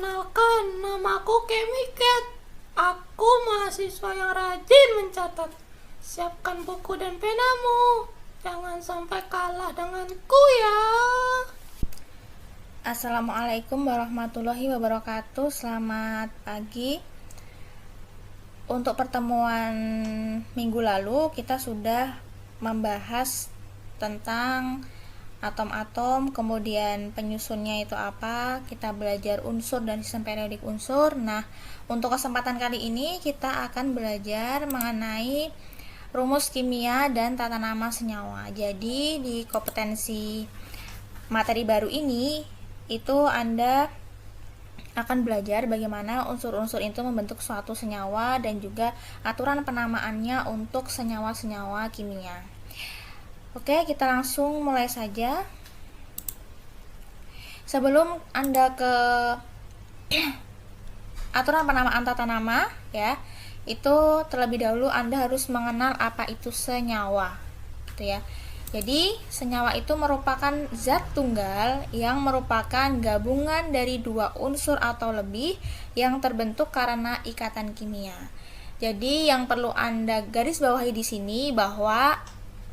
Perkenalkan, namaku Kemiket. Aku mahasiswa yang rajin mencatat. Siapkan buku dan penamu. Jangan sampai kalah denganku ya. Assalamualaikum warahmatullahi wabarakatuh. Selamat pagi. Untuk pertemuan minggu lalu kita sudah membahas tentang atom-atom, kemudian penyusunnya itu apa, kita belajar unsur dan sistem periodik unsur. Nah, untuk kesempatan kali ini kita akan belajar mengenai rumus kimia dan tata nama senyawa. Jadi di kompetensi materi baru ini itu Anda akan belajar bagaimana unsur-unsur itu membentuk suatu senyawa dan juga aturan penamaannya untuk senyawa-senyawa kimia. Oke, kita langsung mulai saja. Sebelum Anda ke aturan penamaan tata nama ya, itu terlebih dahulu Anda harus mengenal apa itu senyawa, gitu ya. Jadi, senyawa itu merupakan zat tunggal yang merupakan gabungan dari dua unsur atau lebih yang terbentuk karena ikatan kimia. Jadi, yang perlu Anda garis bawahi di sini bahwa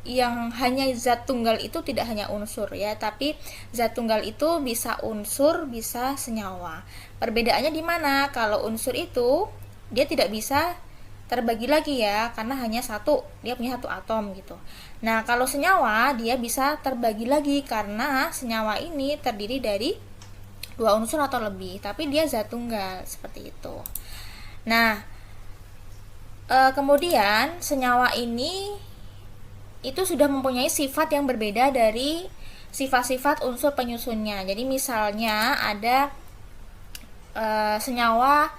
yang hanya zat tunggal itu tidak hanya unsur ya, tapi zat tunggal itu bisa unsur, bisa senyawa. Perbedaannya di mana? Kalau unsur itu dia tidak bisa terbagi lagi ya, karena hanya satu, dia punya satu atom gitu. Nah, kalau senyawa dia bisa terbagi lagi karena senyawa ini terdiri dari dua unsur atau lebih, tapi dia zat tunggal seperti itu. Nah, kemudian senyawa ini itu sudah mempunyai sifat yang berbeda dari sifat-sifat unsur penyusunnya. Jadi misalnya ada senyawa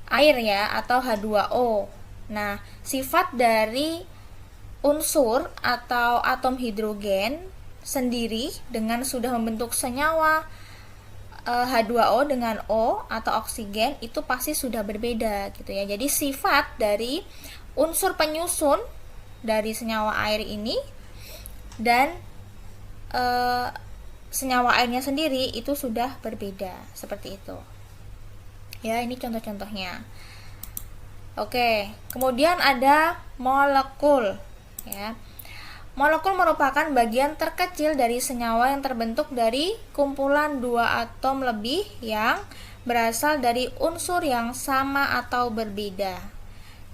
air ya, atau H2O. Nah, sifat dari unsur atau atom hidrogen sendiri dengan sudah membentuk senyawa H2O dengan O atau oksigen itu pasti sudah berbeda gitu ya. Jadi sifat dari unsur penyusun dari senyawa air ini dan senyawa airnya sendiri itu sudah berbeda seperti itu ya. Ini contoh-contohnya. Oke, kemudian ada molekul ya. Molekul merupakan bagian terkecil dari senyawa yang terbentuk dari kumpulan dua atom lebih yang berasal dari unsur yang sama atau berbeda.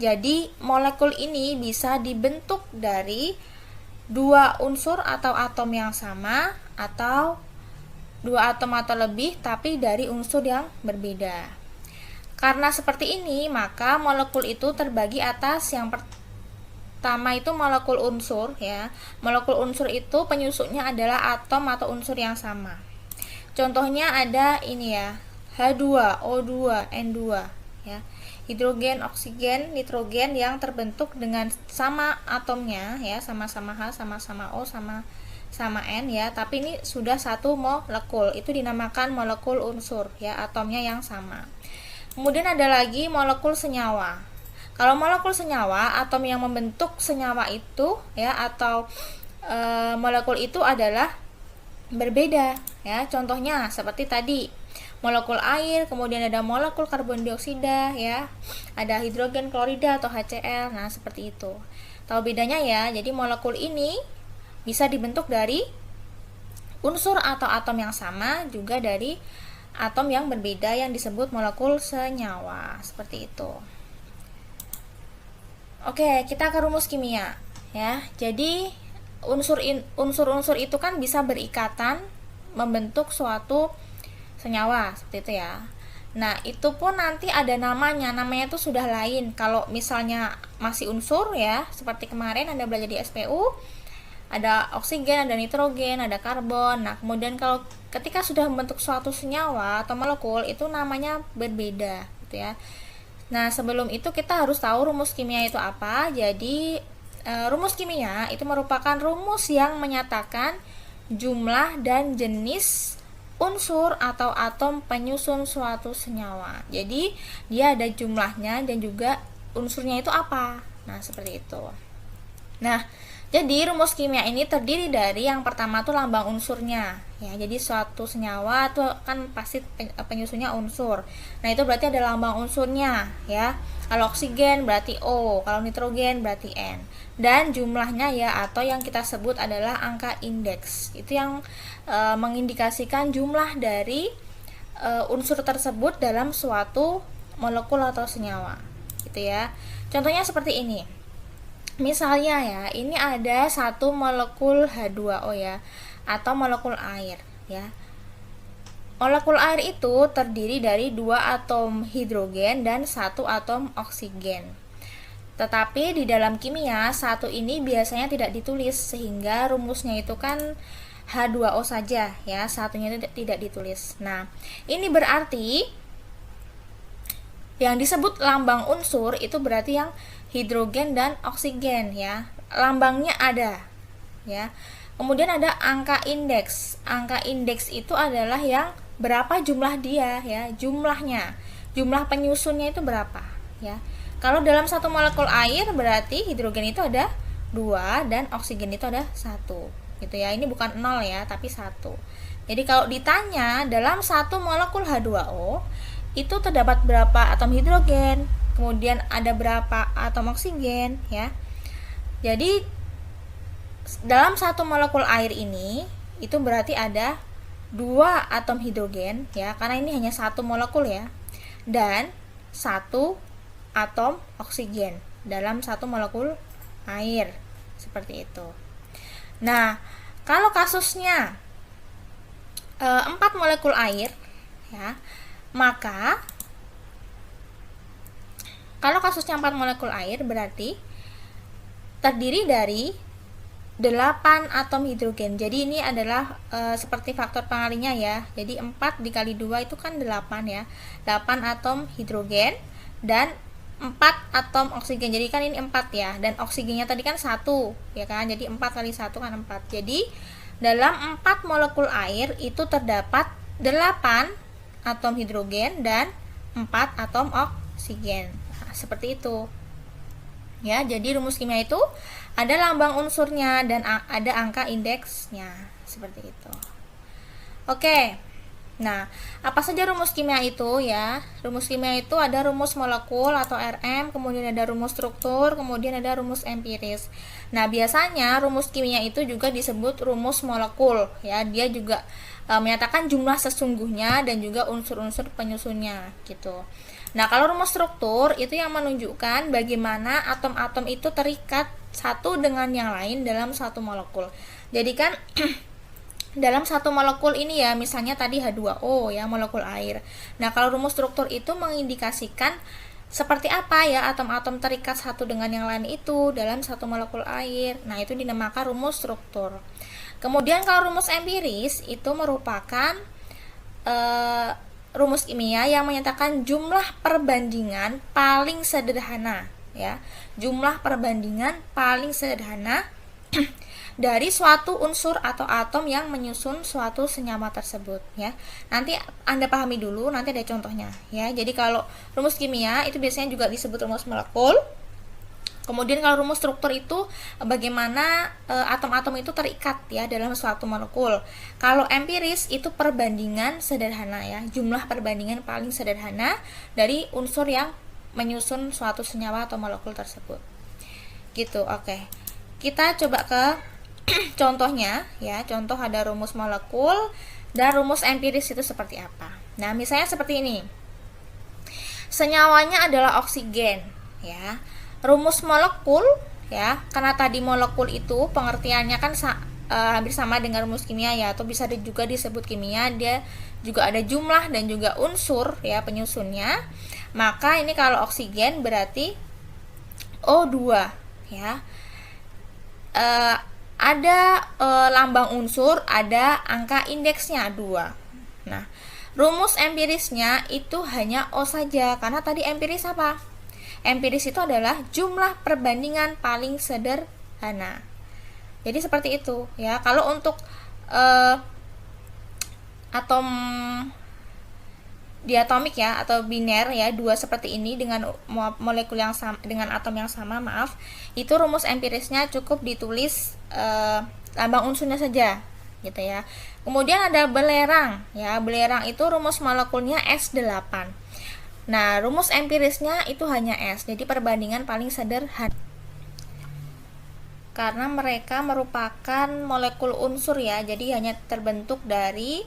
Jadi, molekul ini bisa dibentuk dari dua unsur atau atom yang sama atau dua atom atau lebih tapi dari unsur yang berbeda. Karena seperti ini, maka molekul itu terbagi atas yang pertama itu molekul unsur ya. Molekul unsur itu penyusunnya adalah atom atau unsur yang sama. Contohnya ada ini ya, H2O2 N2 ya. Hidrogen, oksigen, nitrogen yang terbentuk dengan sama atomnya ya, sama-sama H, sama-sama O, sama N ya, tapi ini sudah satu molekul. Itu dinamakan molekul unsur ya, atomnya yang sama. Kemudian ada lagi molekul senyawa. Kalau molekul senyawa, atom yang membentuk senyawa itu ya, atau molekul itu adalah berbeda ya. Contohnya seperti tadi molekul air, kemudian ada molekul karbon dioksida ya, ada hidrogen klorida atau HCl. Nah, seperti itu. Tahu bedanya ya. Jadi molekul ini bisa dibentuk dari unsur atau atom yang sama, juga dari atom yang berbeda yang disebut molekul senyawa. Seperti itu. Oke, kita ke rumus kimia ya. Jadi unsur-unsur itu kan bisa berikatan membentuk suatu senyawa seperti itu ya. Nah, itu pun nanti ada namanya itu sudah lain. Kalau misalnya masih unsur ya, seperti kemarin Anda belajar di SPU, ada oksigen, ada nitrogen, ada karbon. Nah, kemudian kalau ketika sudah membentuk suatu senyawa atau molekul, itu namanya berbeda gitu ya. Nah, sebelum itu kita harus tahu rumus kimia itu apa. Jadi rumus kimia itu merupakan rumus yang menyatakan jumlah dan jenis unsur atau atom penyusun suatu senyawa. Jadi dia ada jumlahnya dan juga unsurnya itu apa. Nah, seperti itu. Nah, Jadi rumus kimia ini terdiri dari yang pertama tuh lambang unsurnya ya. Jadi suatu senyawa tuh kan pasti penyusunnya unsur. Nah, itu berarti ada lambang unsurnya ya. Kalau oksigen berarti O, kalau nitrogen berarti N. Dan jumlahnya ya, atau yang kita sebut adalah angka indeks. Itu yang mengindikasikan jumlah dari unsur tersebut dalam suatu molekul atau senyawa. Gitu ya. Contohnya seperti ini. Misalnya ya, ini ada satu molekul H2O ya, atau molekul air ya. Molekul air itu terdiri dari 2 atom hidrogen dan 1 atom oksigen. Tetapi di dalam kimia, satu ini biasanya tidak ditulis, sehingga rumusnya itu kan H2O saja ya, satunya tidak ditulis. Nah, ini berarti yang disebut lambang unsur itu berarti yang hidrogen dan oksigen ya, lambangnya ada ya. Kemudian ada angka indeks. Angka indeks itu adalah yang berapa jumlah dia ya, jumlahnya, jumlah penyusunnya itu berapa ya. Kalau dalam satu molekul air berarti hidrogen itu ada 2 dan oksigen itu ada 1 gitu ya. Ini bukan 0 ya, tapi 1. Jadi kalau ditanya dalam satu molekul H2O itu terdapat berapa atom hidrogen, kemudian ada berapa atom oksigen ya. Jadi dalam satu molekul air ini itu berarti ada 2 atom hidrogen ya, karena ini hanya satu molekul ya, dan 1 atom oksigen dalam satu molekul air, seperti itu. Nah, kalau kasusnya 4 molekul air ya, maka kalau kasusnya 4 molekul air berarti terdiri dari 8 atom hidrogen. Jadi ini adalah seperti faktor pengalinya ya. Jadi 4 dikali 2 itu kan 8 ya. 8 atom hidrogen dan 4 atom oksigen. Jadi kan ini 4 ya. Dan oksigennya tadi kan 1 ya kan. Jadi 4 kali 1 kan 4. Jadi dalam 4 molekul air itu terdapat 8 atom hidrogen dan 4 atom oksigen. Nah, seperti itu. Ya, jadi rumus kimia itu ada lambang unsurnya dan ada angka indeksnya, seperti itu. Oke. Nah, apa saja rumus kimia itu ya? Rumus kimia itu ada rumus molekul atau RM, kemudian ada rumus struktur, kemudian ada rumus empiris. Nah, biasanya rumus kimia itu juga disebut rumus molekul ya. Dia juga menyatakan jumlah sesungguhnya dan juga unsur-unsur penyusunnya gitu. Nah, kalau rumus struktur itu yang menunjukkan bagaimana atom-atom itu terikat satu dengan yang lain dalam satu molekul. Jadi kan dalam satu molekul ini ya, misalnya tadi H2O ya, molekul air. Nah, kalau rumus struktur itu mengindikasikan seperti apa ya atom-atom terikat satu dengan yang lain itu dalam satu molekul air. Nah, itu dinamakan rumus struktur. Kemudian kalau rumus empiris itu merupakan rumus kimia yang menyatakan jumlah perbandingan paling sederhana ya. Jumlah perbandingan paling sederhana dari suatu unsur atau atom yang menyusun suatu senyawa tersebut ya. Nanti Anda pahami dulu, nanti ada contohnya ya. Jadi kalau rumus kimia itu biasanya juga disebut rumus molekul. Kemudian kalau rumus struktur itu bagaimana atom-atom itu terikat ya dalam suatu molekul. Kalau empiris itu perbandingan sederhana ya, jumlah perbandingan paling sederhana dari unsur yang menyusun suatu senyawa atau molekul tersebut. Gitu, oke. Kita coba ke contohnya ya. Contoh ada rumus molekul dan rumus empiris itu seperti apa. Nah, misalnya seperti ini. Senyawanya adalah oksigen ya. Rumus molekul ya, karena tadi molekul itu pengertiannya kan hampir sama dengan rumus kimia ya, atau bisa juga disebut kimia, dia juga ada jumlah dan juga unsur ya penyusunnya. Maka ini kalau oksigen berarti O2 ya. Ada lambang unsur, ada angka indeksnya 2. Nah, rumus empirisnya itu hanya O saja, karena tadi empiris apa? Empiris itu adalah jumlah perbandingan paling sederhana. Jadi seperti itu ya. Kalau untuk atom diatomik ya atau biner ya, dua seperti ini dengan molekul yang sama, dengan atom yang sama, maaf, itu rumus empirisnya cukup ditulis lambang unsurnya saja gitu ya. Kemudian ada belerang ya, belerang itu rumus molekulnya S8. Nah, rumus empirisnya itu hanya S, jadi perbandingan paling sederhana karena mereka merupakan molekul unsur ya, jadi hanya terbentuk dari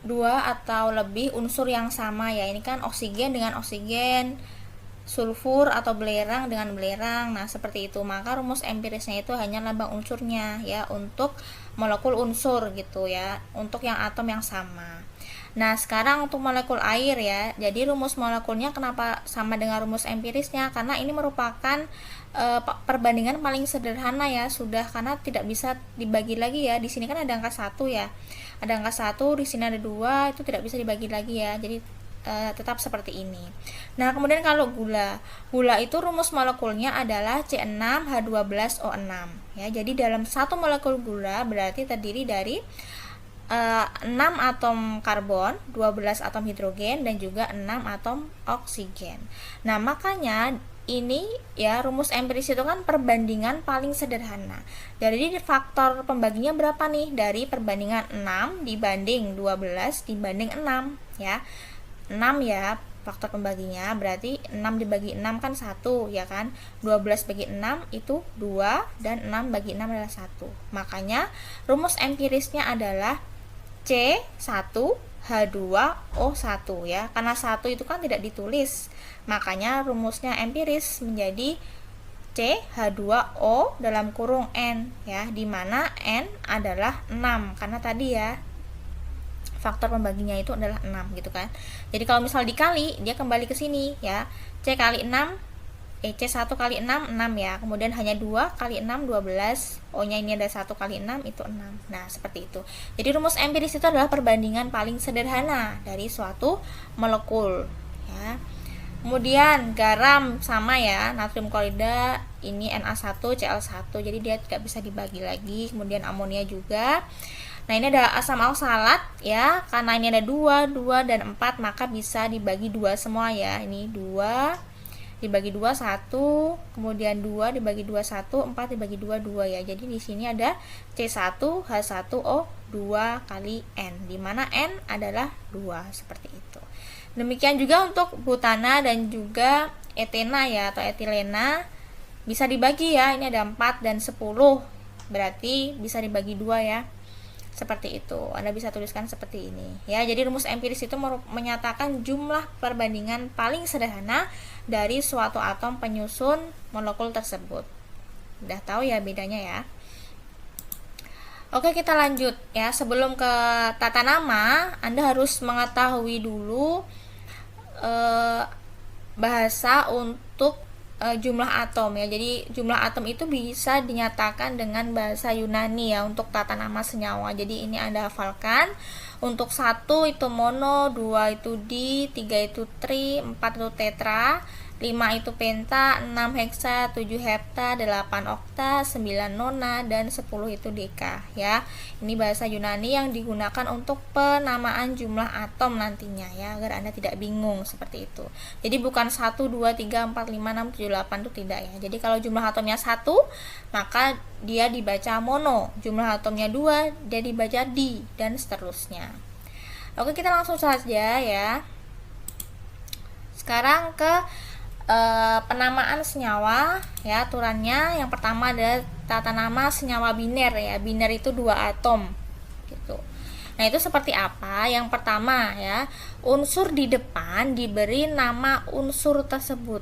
dua atau lebih unsur yang sama ya. Ini kan oksigen dengan oksigen, sulfur atau belerang dengan belerang. Nah, seperti itu. Maka rumus empirisnya itu hanya lambang unsurnya ya untuk molekul unsur gitu ya, untuk yang atom yang sama. Nah, sekarang untuk molekul air ya. Jadi rumus molekulnya kenapa sama dengan rumus empirisnya? Karena ini merupakan perbandingan paling sederhana ya, sudah, karena tidak bisa dibagi lagi ya. Di sini kan ada angka 1 ya. Ada angka 1, di sini ada 2, itu tidak bisa dibagi lagi ya. Jadi tetap seperti ini. Nah, kemudian kalau gula. Gula itu rumus molekulnya adalah C6H12O6 ya. Jadi dalam satu molekul gula berarti terdiri dari 6 atom karbon, 12 atom hidrogen, dan juga 6 atom oksigen. Nah, makanya ini ya, rumus empiris itu kan perbandingan paling sederhana. Jadi faktor pembaginya berapa nih? Dari perbandingan 6 dibanding 12 dibanding 6 ya. 6 ya faktor pembaginya, berarti 6 dibagi 6 kan 1 ya kan. 12 bagi 6 itu 2, dan 6 bagi 6 adalah 1. Makanya rumus empirisnya adalah C1H2O1 ya. Karena 1 itu kan tidak ditulis, makanya rumusnya empiris menjadi CH2O dalam kurung N ya, dimana N adalah 6 karena tadi ya faktor pembaginya itu adalah 6 gitu kan. Jadi kalau misal dikali, dia kembali ke sini ya. C1 kali 6 ya. Kemudian hanya 2 kali 6 12. O-nya ini ada 1 kali 6 itu 6. Nah, seperti itu. Jadi rumus empiris itu adalah perbandingan paling sederhana dari suatu molekul ya. Kemudian garam sama ya, natrium klorida ini Na1 Cl1. Jadi dia tidak bisa dibagi lagi. Kemudian amonia juga. Nah, ini ada asam oksalat ya, karena ini ada 2 dan 4, maka bisa dibagi 2 semua ya. Ini 2 dibagi 2 1, kemudian 2 dibagi 2 1, 4 dibagi 2 2 ya. Jadi di sini ada C1H1O2 kali N, di mana N adalah 2 seperti itu. Demikian juga untuk butana dan juga etena ya atau etilena bisa dibagi ya. Ini ada 4 dan 10. Berarti bisa dibagi 2 ya. Seperti itu. Anda bisa tuliskan seperti ini ya. Jadi rumus empiris itu menyatakan jumlah perbandingan paling sederhana dari suatu atom penyusun molekul tersebut. Udah tahu ya bedanya ya. Oke, kita lanjut ya. Sebelum ke tata nama, Anda harus mengetahui dulu bahasa untuk jumlah atom ya. Jadi jumlah atom itu bisa dinyatakan dengan bahasa Yunani ya untuk tata nama senyawa. Jadi ini Anda hafalkan. Untuk 1 itu mono, 2 itu di, 3 itu tri, 4 itu tetra, 5 itu penta, 6 heksa, 7 hepta, 8 okta, 9 nona, dan 10 itu deka ya. Ini bahasa Yunani yang digunakan untuk penamaan jumlah atom nantinya ya, agar Anda tidak bingung seperti itu. Jadi bukan 1, 2, 3, 4, 5, 6, 7, 8 itu tidak ya. Jadi kalau jumlah atomnya 1, maka dia dibaca mono. Jumlah atomnya 2, dia dibaca di, dan seterusnya. Oke, kita langsung saja ya. Sekarang ke penamaan senyawa ya, aturannya yang pertama ada tata nama senyawa biner ya. Biner itu 2 atom gitu. Nah, itu seperti apa? Yang pertama ya, unsur di depan diberi nama unsur tersebut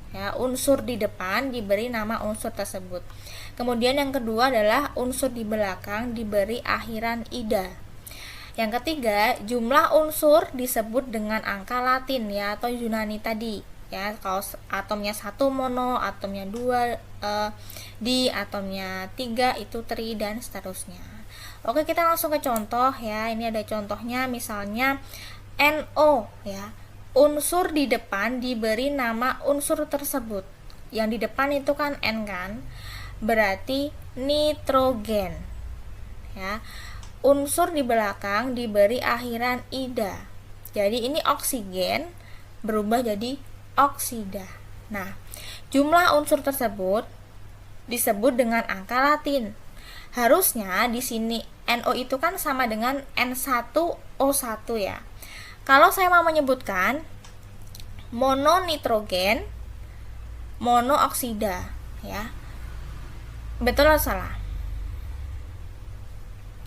ya. Unsur di depan diberi nama unsur tersebut. Kemudian yang kedua adalah unsur di belakang diberi akhiran ida. Yang ketiga, jumlah unsur disebut dengan angka Latin ya atau Yunani tadi ya. Kalau atomnya 1 mono, atomnya 2 di, atomnya 3 itu tri, dan seterusnya. Oke, kita langsung ke contoh ya. Ini ada contohnya, misalnya NO ya. Unsur di depan diberi nama unsur tersebut. Yang di depan itu kan N kan, berarti nitrogen ya. Unsur di belakang diberi akhiran ida. Jadi ini oksigen berubah jadi oksida. Nah, jumlah unsur tersebut disebut dengan angka Latin. Harusnya di sini NO itu kan sama dengan N1O1 ya. Kalau saya mau menyebutkan mononitrogen, monooksida ya. Betul atau salah?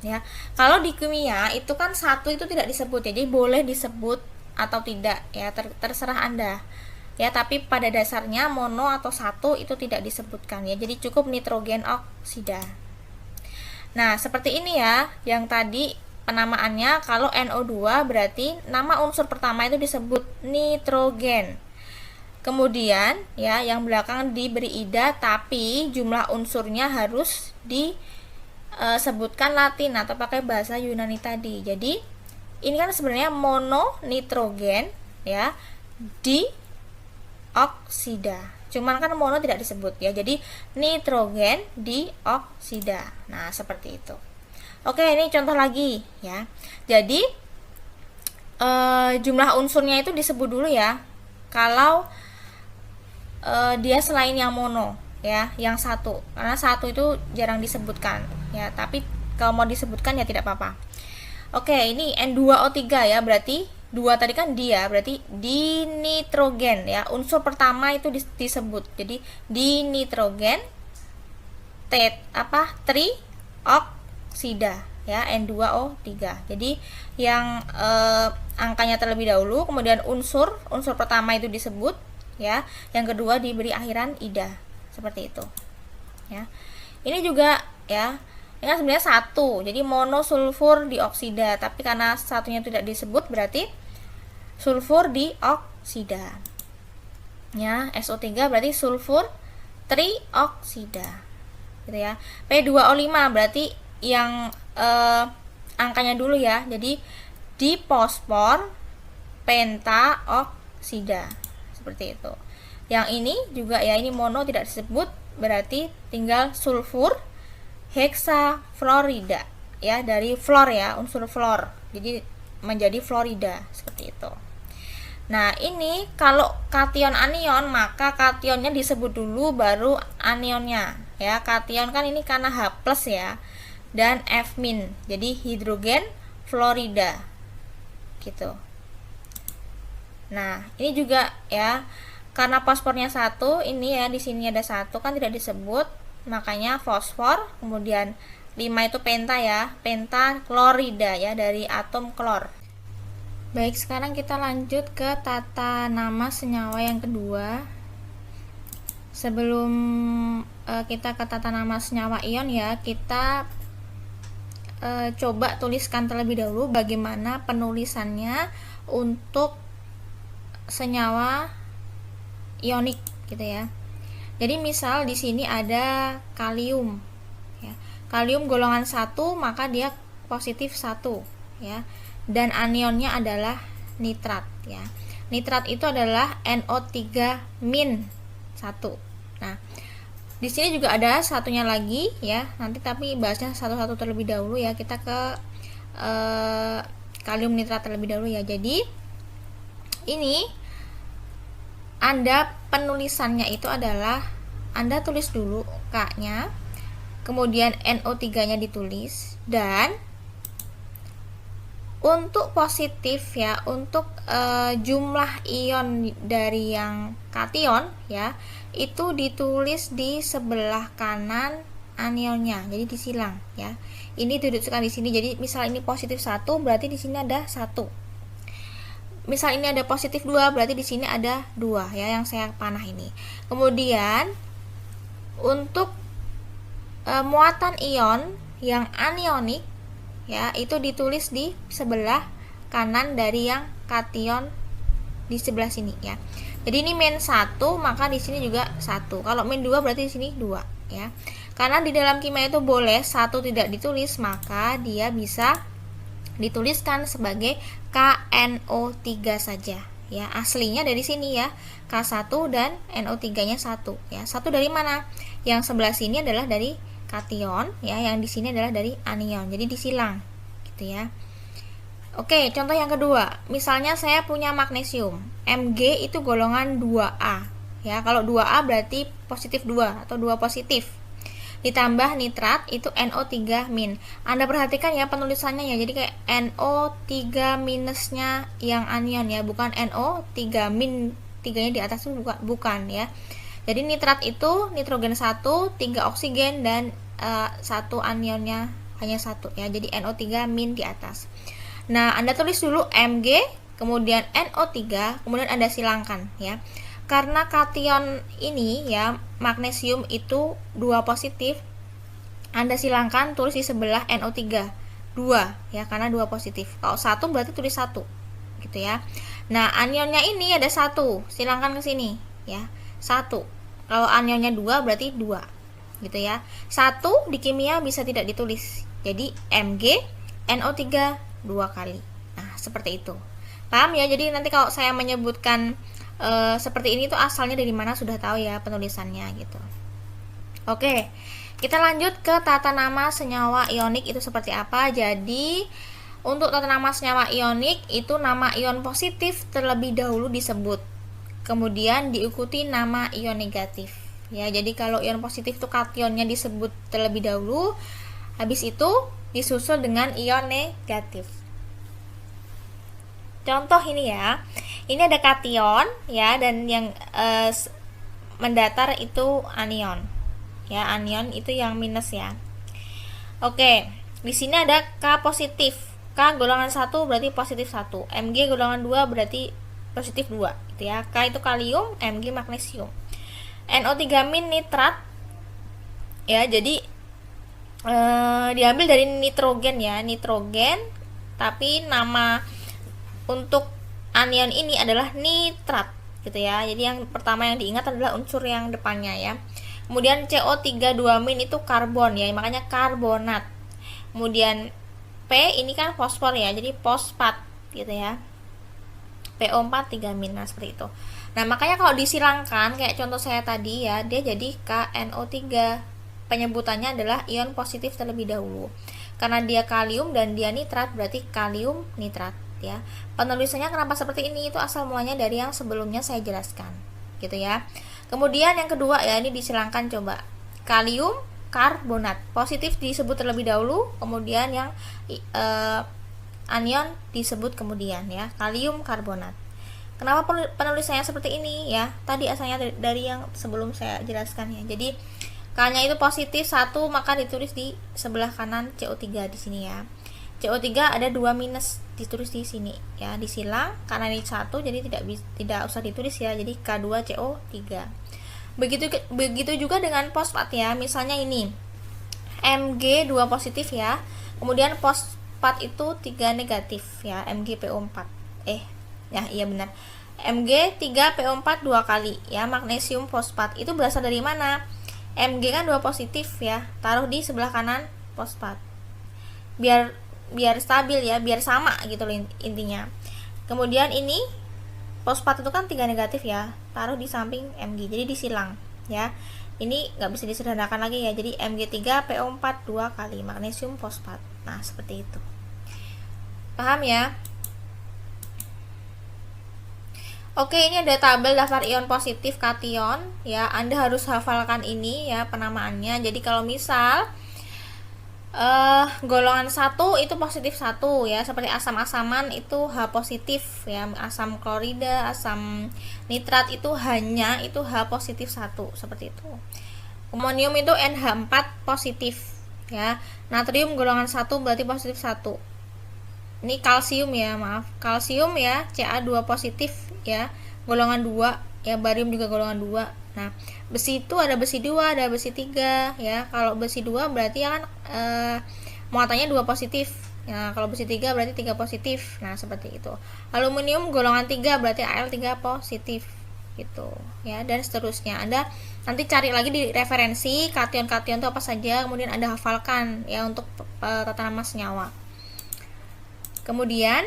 Ya. Kalau di kimia itu kan satu itu tidak disebut, jadi boleh disebut atau tidak ya, terserah Anda. Ya, tapi pada dasarnya mono atau satu itu tidak disebutkan ya. Jadi cukup nitrogen oksida. Nah, seperti ini ya, yang tadi penamaannya kalau NO2 berarti nama unsur pertama itu disebut nitrogen. Kemudian ya, yang belakang diberi ida tapi jumlah unsurnya harus disebutkan Latin atau pakai bahasa Yunani tadi. Jadi ini kan sebenarnya mononitrogen ya, dioksida. Cuman kan mono tidak disebut ya. Jadi nitrogen dioksida. Nah, seperti itu. Oke, ini contoh lagi ya. Jadi jumlah unsurnya itu disebut dulu ya. Kalau dia selain yang mono ya, yang satu. Karena satu itu jarang disebutkan ya, tapi kalau mau disebutkan ya tidak apa-apa. Oke, ini N2O3 ya, berarti 2 tadi kan dia, berarti dinitrogen ya. Unsur pertama itu disebut. Jadi dinitrogen trioksida ya, N2O3. Jadi yang angkanya terlebih dahulu, kemudian unsur pertama itu disebut ya. Yang kedua diberi akhiran ida. Seperti itu. Ya. Ini juga ya, ini kan sebenarnya satu, jadi monosulfur dioksida, tapi karena satunya tidak disebut berarti sulfur dioksida ya. SO3 berarti sulfur trioksida gitu ya. P2O5 berarti yang angkanya dulu ya, jadi diposfor pentaoksida seperti itu. Yang ini juga ya, ini mono tidak disebut, berarti tinggal sulfur heksafluorida ya, dari fluor ya, unsur fluor, jadi menjadi fluorida seperti itu. Nah, ini kalau kation anion maka kationnya disebut dulu baru anionnya ya. Kation kan ini karena H+ ya, dan F-, jadi hidrogen fluorida gitu. Nah, ini juga ya, karena fosfornya satu, ini ya di sini ada satu kan tidak disebut, makanya fosfor. Kemudian 5 itu penta ya, pentaklorida ya, dari atom klor. Baik, sekarang kita lanjut ke tata nama senyawa yang kedua. Sebelum kita ke tata nama senyawa ion ya, kita coba tuliskan terlebih dahulu bagaimana penulisannya untuk senyawa ionik gitu ya. Jadi misal di sini ada kalium ya. Kalium golongan 1 maka dia positif 1 ya. Dan anionnya adalah nitrat ya. Nitrat itu adalah NO3- 1. Nah, di sini juga ada satunya lagi ya. Nanti tapi bahasnya satu-satu terlebih dahulu ya. Kita ke kalium nitrat terlebih dahulu ya. Jadi ini Anda penulisannya itu adalah Anda tulis dulu K-nya, kemudian NO3-nya ditulis, dan untuk positif ya, untuk jumlah ion dari yang kation ya, itu ditulis di sebelah kanan anionnya, jadi disilang ya. Ini dituliskan di sini. Jadi misal ini positif 1 berarti di sini ada 1. Misal ini ada positif 2 berarti di sini ada 2 ya, yang saya panah ini. Kemudian untuk muatan ion yang anionik ya, itu ditulis di sebelah kanan dari yang kation di sebelah sini ya. Jadi ini -1 maka di sini juga 1. Kalau -2 berarti di sini 2 ya. Karena di dalam kimia itu boleh 1 tidak ditulis, maka dia bisa dituliskan sebagai KNO3 saja ya. Aslinya dari sini ya, K1 dan NO3-nya 1 ya. 1 dari mana? Yang sebelah sini adalah dari kation ya, yang di sini adalah dari anion. Jadi disilang gitu ya. Oke, contoh yang kedua. Misalnya saya punya magnesium. Mg itu golongan 2A. Ya, kalau 2A berarti positif 2 atau 2 positif. Ditambah nitrat itu NO3 min. Anda perhatikan ya penulisannya ya. Jadi kayak NO3 minusnya yang anion ya, bukan NO3 min, 3-nya di atas itu bukan ya. Jadi nitrat itu nitrogen 1, 3 oksigen dan 1 anionnya hanya 1 ya. Jadi NO3 min di atas. Nah, Anda tulis dulu Mg, kemudian NO3, kemudian Anda silangkan ya. Karena kation ini ya, magnesium itu 2 positif, Anda silangkan tulis di sebelah NO3 2 ya, karena 2 positif. Kalau 1 berarti tulis 1 gitu ya. Nah, anionnya ini ada 1, silangkan ke sini ya. 1. Kalau anionnya 2 berarti 2 gitu ya. 1 di kimia bisa tidak ditulis. Jadi Mg NO3 2 kali. Nah, seperti itu. Paham ya? Jadi nanti kalau saya menyebutkan seperti ini tuh asalnya dari mana sudah tahu ya penulisannya gitu. Oke, kita lanjut ke tata nama senyawa ionik itu seperti apa. Jadi untuk tata nama senyawa ionik itu nama ion positif terlebih dahulu disebut, kemudian diikuti nama ion negatif ya. Jadi kalau ion positif tuh kationnya disebut terlebih dahulu, habis itu disusul dengan ion negatif. Contoh ini ya, ini ada kation ya, dan yang mendatar itu anion ya. Anion itu yang minus ya. Oke, di sini ada K positif. K golongan 1 berarti positif 1. Mg golongan 2 berarti positif 2 gitu ya. K itu kalium, Mg magnesium. NO3 min nitrat ya. Jadi diambil dari nitrogen ya, nitrogen, tapi nama untuk anion ini adalah nitrat gitu ya. Jadi yang pertama yang diingat adalah unsur yang depannya ya. Kemudian CO3 2 min itu karbon ya, makanya karbonat. Kemudian P ini kan fosfor ya, jadi fosfat gitu ya. PO4 3 min, nah seperti itu. Nah, makanya kalau disilangkan kayak contoh saya tadi ya, dia jadi KNO3. Penyebutannya adalah ion positif terlebih dahulu. Karena dia kalium dan dia nitrat berarti kalium nitrat ya. Penulisannya kenapa seperti ini itu asal mulanya dari yang sebelumnya saya jelaskan gitu ya. Kemudian yang kedua ya, ini disilangkan coba. Kalium karbonat positif disebut terlebih dahulu, kemudian yang anion disebut kemudian ya. Kalium karbonat. Kenapa penulisannya seperti ini ya? Tadi asalnya dari yang sebelum saya jelaskan ya. Jadi K-nya itu positif 1, maka ditulis di sebelah kanan CO3 di sini ya. CO3 ada 2 minus, ditulis di sini ya, disilang karena ini 1 jadi tidak usah ditulis ya. Jadi K2CO3. Begitu juga dengan fosfat ya. Misalnya ini Mg 2 positif ya. Kemudian fosfat itu 3 negatif ya, MgPO4. Ya, iya benar. Mg 3PO4 2 kali ya, magnesium fosfat. Itu berasal dari mana? Mg kan 2 positif ya, taruh di sebelah kanan fosfat. Biar stabil ya, biar sama gitu loh intinya. Kemudian ini fosfat itu kan 3 negatif ya, taruh di samping Mg. Jadi disilang ya. Ini nggak bisa disederhanakan lagi ya. Jadi Mg3PO4 2 kali magnesium fosfat. Nah, seperti itu. Paham ya? Oke, ini ada tabel daftar ion positif kation ya. Anda harus hafalkan ini ya penamaannya. Jadi kalau misal golongan 1 itu positif 1 ya, seperti asam-asaman itu H positif ya, asam klorida, asam nitrat itu hanya itu H positif 1 seperti itu. Amonium itu NH4 positif ya. Natrium golongan 1 berarti positif 1. Ini kalsium ya, maaf. Kalsium ya, Ca2 positif ya, golongan 2 ya, barium juga golongan 2. Nah, besi itu ada besi 2, ada besi 3 ya. Kalau besi 2 berarti ya kan muatannya 2 positif. Ya, kalau besi 3 berarti 3 positif. Nah, seperti itu. Aluminium golongan 3 berarti Al3 positif gitu ya, dan seterusnya. Anda nanti cari lagi di referensi kation-kation itu apa saja, kemudian Anda hafalkan ya untuk tata nama senyawa. Kemudian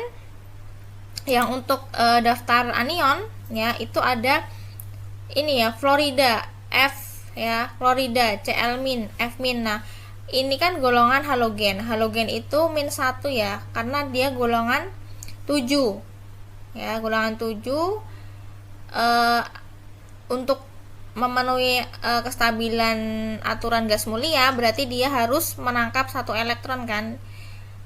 yang untuk daftar anion ya, itu ada ini ya, fluorida F ya, fluorida Cl-, F-. Nah, ini kan golongan halogen. Halogen itu -1 ya, karena dia golongan 7. Ya, golongan 7 untuk memenuhi kestabilan aturan gas mulia berarti dia harus menangkap 1 elektron kan.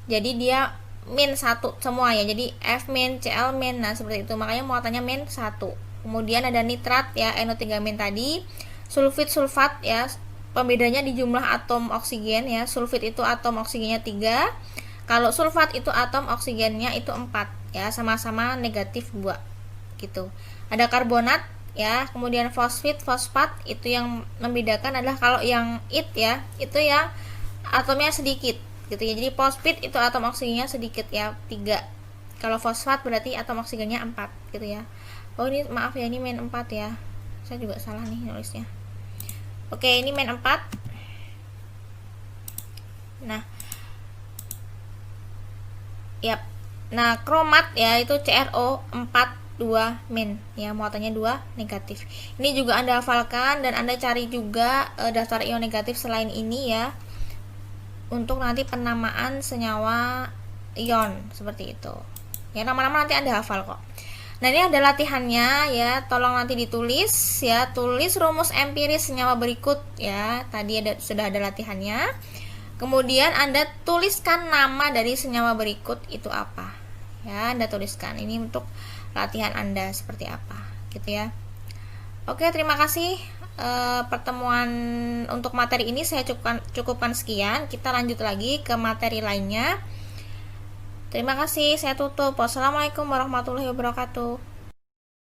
Jadi dia min 1 semua ya. Jadi F min, Cl min. Nah, seperti itu. Makanya muatannya min 1. Kemudian ada nitrat ya, NO3 min tadi. Sulfit, sulfat ya. Pembedanya di jumlah atom oksigen ya. Sulfit itu atom oksigennya 3. Kalau sulfat itu atom oksigennya itu 4 ya, sama-sama negatif 2 gitu. Ada karbonat ya, kemudian fosfit, fosfat itu yang membedakan adalah kalau yang it ya, itu yang atomnya sedikit gitu ya. Jadi fosfit itu atom oksigennya sedikit ya, 3. Kalau fosfat berarti atom oksigennya 4 gitu ya. Oh ini maaf ya, ini min 4 ya. Saya juga salah nih nulisnya. Oke, ini min 4. Nah. Yap. Nah, kromat ya itu CrO 4 2 min ya, muatannya 2 negatif. Ini juga Anda hafalkan dan Anda cari juga daftar ion negatif selain ini ya, untuk nanti penamaan senyawa ion seperti itu ya. Nama-nama nanti Anda hafal kok. Nah, ini ada latihannya ya, tolong nanti ditulis ya, tulis rumus empiris senyawa berikut ya. Tadi sudah ada latihannya. Kemudian Anda tuliskan nama dari senyawa berikut itu apa ya, Anda tuliskan. Ini untuk latihan Anda seperti apa gitu ya. Oke, terima kasih. Pertemuan untuk materi ini saya cukupkan sekian. Kita lanjut lagi ke materi lainnya. Terima kasih, saya tutup. Wassalamualaikum warahmatullahi wabarakatuh.